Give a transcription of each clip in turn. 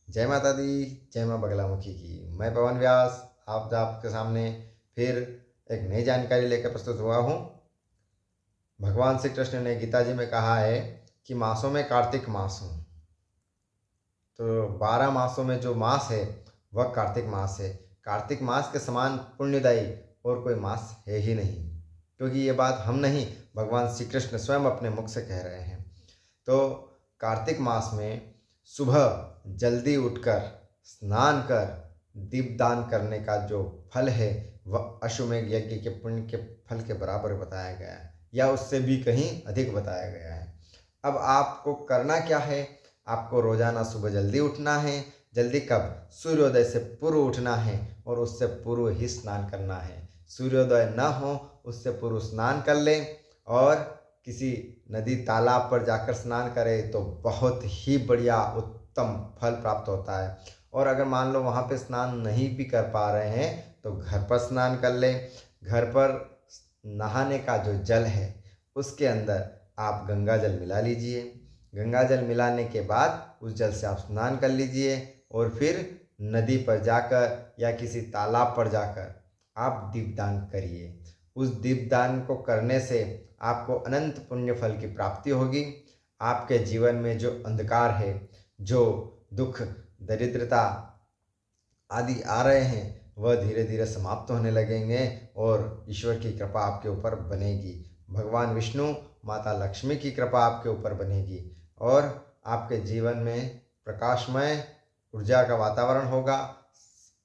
जय माता दी, जय माँ बगलामुखी की। मैं पवन व्यास आप आपके सामने फिर एक नई जानकारी लेकर प्रस्तुत हुआ हूँ। भगवान श्री कृष्ण ने गीता जी में कहा है कि मासों में कार्तिक मास हूँ। तो 12 मासों में जो मास है वह कार्तिक मास है। कार्तिक मास के समान पुण्यदायी और कोई मास है ही नहीं, क्योंकि ये बात हम नहीं, भगवान श्री कृष्ण स्वयं अपने मुख से कह रहे हैं। तो कार्तिक मास में सुबह जल्दी उठकर स्नान कर दीपदान करने का जो फल है वह अश्वमेध यज्ञ के पुण्य के फल के बराबर बताया गया है, या उससे भी कहीं अधिक बताया गया है। अब आपको करना क्या है? आपको रोजाना सुबह जल्दी उठना है। जल्दी कब? सूर्योदय से पूर्व उठना है और उससे पूर्व ही स्नान करना है। सूर्योदय न हो उससे पूर्व स्नान कर लें और किसी नदी तालाब पर जाकर स्नान करें तो बहुत ही बढ़िया उत्तम फल प्राप्त होता है। और अगर मान लो वहाँ पे स्नान नहीं भी कर पा रहे हैं तो घर पर स्नान कर लें। घर पर नहाने का जो जल है उसके अंदर आप गंगा जल मिला लीजिए। गंगा जल मिलाने के बाद उस जल से आप स्नान कर लीजिए और फिर नदी पर जाकर या किसी तालाब पर जाकर आप दीपदान करिए। उस दीपदान को करने से आपको अनंत पुण्य फल की प्राप्ति होगी। आपके जीवन में जो अंधकार है, जो दुख दरिद्रता आदि आ रहे हैं वह धीरे धीरे समाप्त होने लगेंगे और ईश्वर की कृपा आपके ऊपर बनेगी। भगवान विष्णु, माता लक्ष्मी की कृपा आपके ऊपर बनेगी और आपके जीवन में प्रकाशमय ऊर्जा का वातावरण होगा।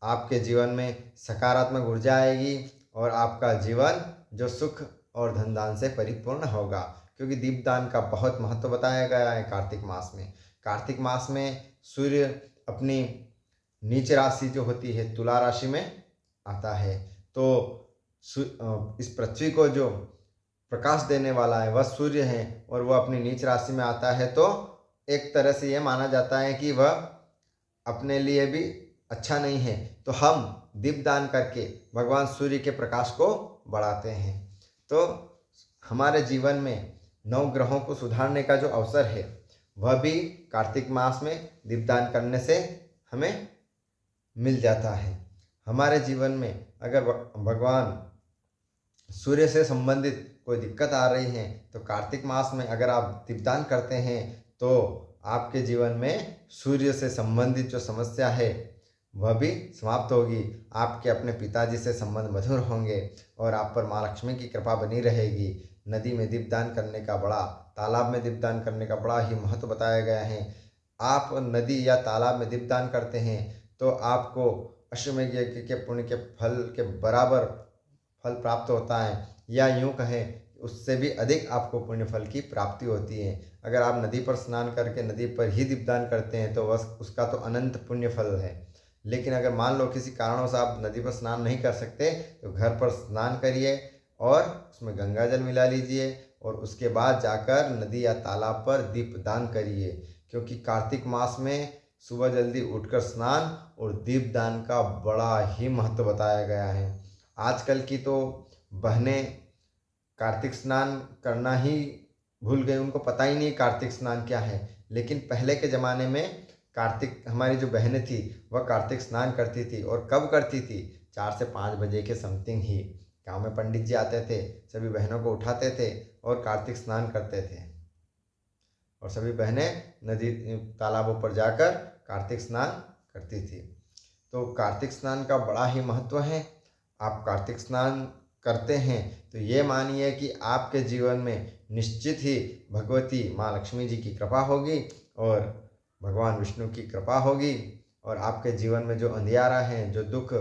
आपके जीवन में सकारात्मक ऊर्जा आएगी और आपका जीवन जो सुख और धनदान से परिपूर्ण होगा, क्योंकि दीपदान का बहुत महत्व बताया गया है कार्तिक मास में। कार्तिक मास में सूर्य अपनी नीच राशि जो होती है तुला राशि में आता है। तो इस पृथ्वी को जो प्रकाश देने वाला है वह सूर्य है और वह अपनी नीच राशि में आता है, तो एक तरह से यह माना जाता है कि वह अपने लिए भी अच्छा नहीं है। तो हम दीपदान करके भगवान सूर्य के प्रकाश को बढ़ाते हैं। तो हमारे जीवन में 9 ग्रहों को सुधारने का जो अवसर है वह भी कार्तिक मास में दीपदान करने से हमें मिल जाता है। हमारे जीवन में अगर भगवान सूर्य से संबंधित कोई दिक्कत आ रही है तो कार्तिक मास में अगर आप दीपदान करते हैं तो आपके जीवन में सूर्य से संबंधित जो समस्या है वह भी समाप्त होगी। आपके अपने पिताजी से संबंध मधुर होंगे और आप पर माँ लक्ष्मी की कृपा बनी रहेगी। नदी में दीपदान करने का बड़ा, तालाब में दीपदान करने का बड़ा ही महत्व बताया गया है। आप नदी या तालाब में दीपदान करते हैं तो आपको अश्वमेध यज्ञ के पुण्य के फल के बराबर फल प्राप्त होता है, या यूँ कहें उससे भी अधिक आपको पुण्य फल की प्राप्ति होती है। अगर आप नदी पर स्नान करके नदी पर ही दीपदान करते हैं तो बस उसका तो अनंत पुण्य फल है। लेकिन अगर मान लो किसी कारणों से आप नदी पर स्नान नहीं कर सकते तो घर पर स्नान करिए और उसमें गंगा जल मिला लीजिए और उसके बाद जाकर नदी या तालाब पर दीपदान करिए, क्योंकि कार्तिक मास में सुबह जल्दी उठकर स्नान और दीपदान का बड़ा ही महत्व बताया गया है। आजकल की तो बहनें कार्तिक स्नान करना ही भूल गई, उनको पता ही नहीं कार्तिक स्नान क्या है। लेकिन पहले के ज़माने में कार्तिक, हमारी जो बहनें थी वह कार्तिक स्नान करती थी। और कब करती थी? 4 से 5 बजे के समथिंग ही गांव में पंडित जी आते थे, सभी बहनों को उठाते थे और कार्तिक स्नान करते थे और सभी बहनें नदी तालाबों पर जाकर कार्तिक स्नान करती थी। तो कार्तिक स्नान का बड़ा ही महत्व है। आप कार्तिक स्नान करते हैं तो ये मानिए कि आपके जीवन में निश्चित ही भगवती माँ लक्ष्मी जी की कृपा होगी और भगवान विष्णु की कृपा होगी और आपके जीवन में जो अंधियारा है, जो दुख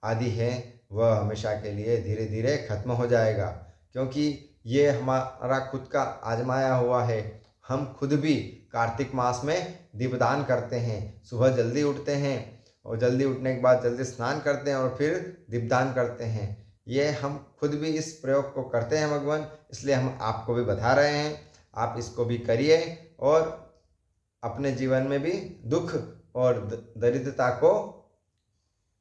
आदि है, वह हमेशा के लिए धीरे धीरे खत्म हो जाएगा। क्योंकि ये हमारा खुद का आजमाया हुआ है। हम खुद भी कार्तिक मास में दीपदान करते हैं, सुबह जल्दी उठते हैं और जल्दी उठने के बाद जल्दी स्नान करते हैं और फिर दीपदान करते हैं। ये हम खुद भी इस प्रयोग को करते हैं भगवान, इसलिए हम आपको भी बता रहे हैं। आप इसको भी करिए और अपने जीवन में भी दुख और दरिद्रता को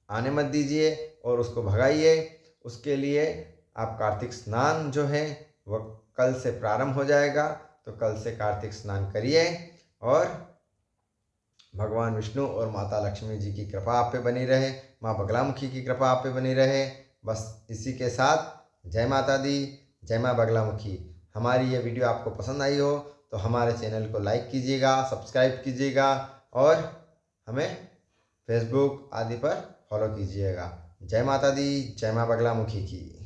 आने मत दीजिए और उसको भगाइए। उसके लिए आप कार्तिक स्नान जो है वह कल से प्रारंभ हो जाएगा, तो कल से कार्तिक स्नान करिए और भगवान विष्णु और माता लक्ष्मी जी की कृपा आप पे बनी रहे, माँ बगलामुखी की कृपा आप पे बनी रहे। बस इसी के साथ जय माता दी, जय माँ बगलामुखी। हमारी ये वीडियो आपको पसंद आई हो तो हमारे चैनल को लाइक कीजिएगा, सब्सक्राइब कीजिएगा और हमें फेसबुक आदि पर फॉलो कीजिएगा। जय माता दी, जय माँ बगलामुखी की।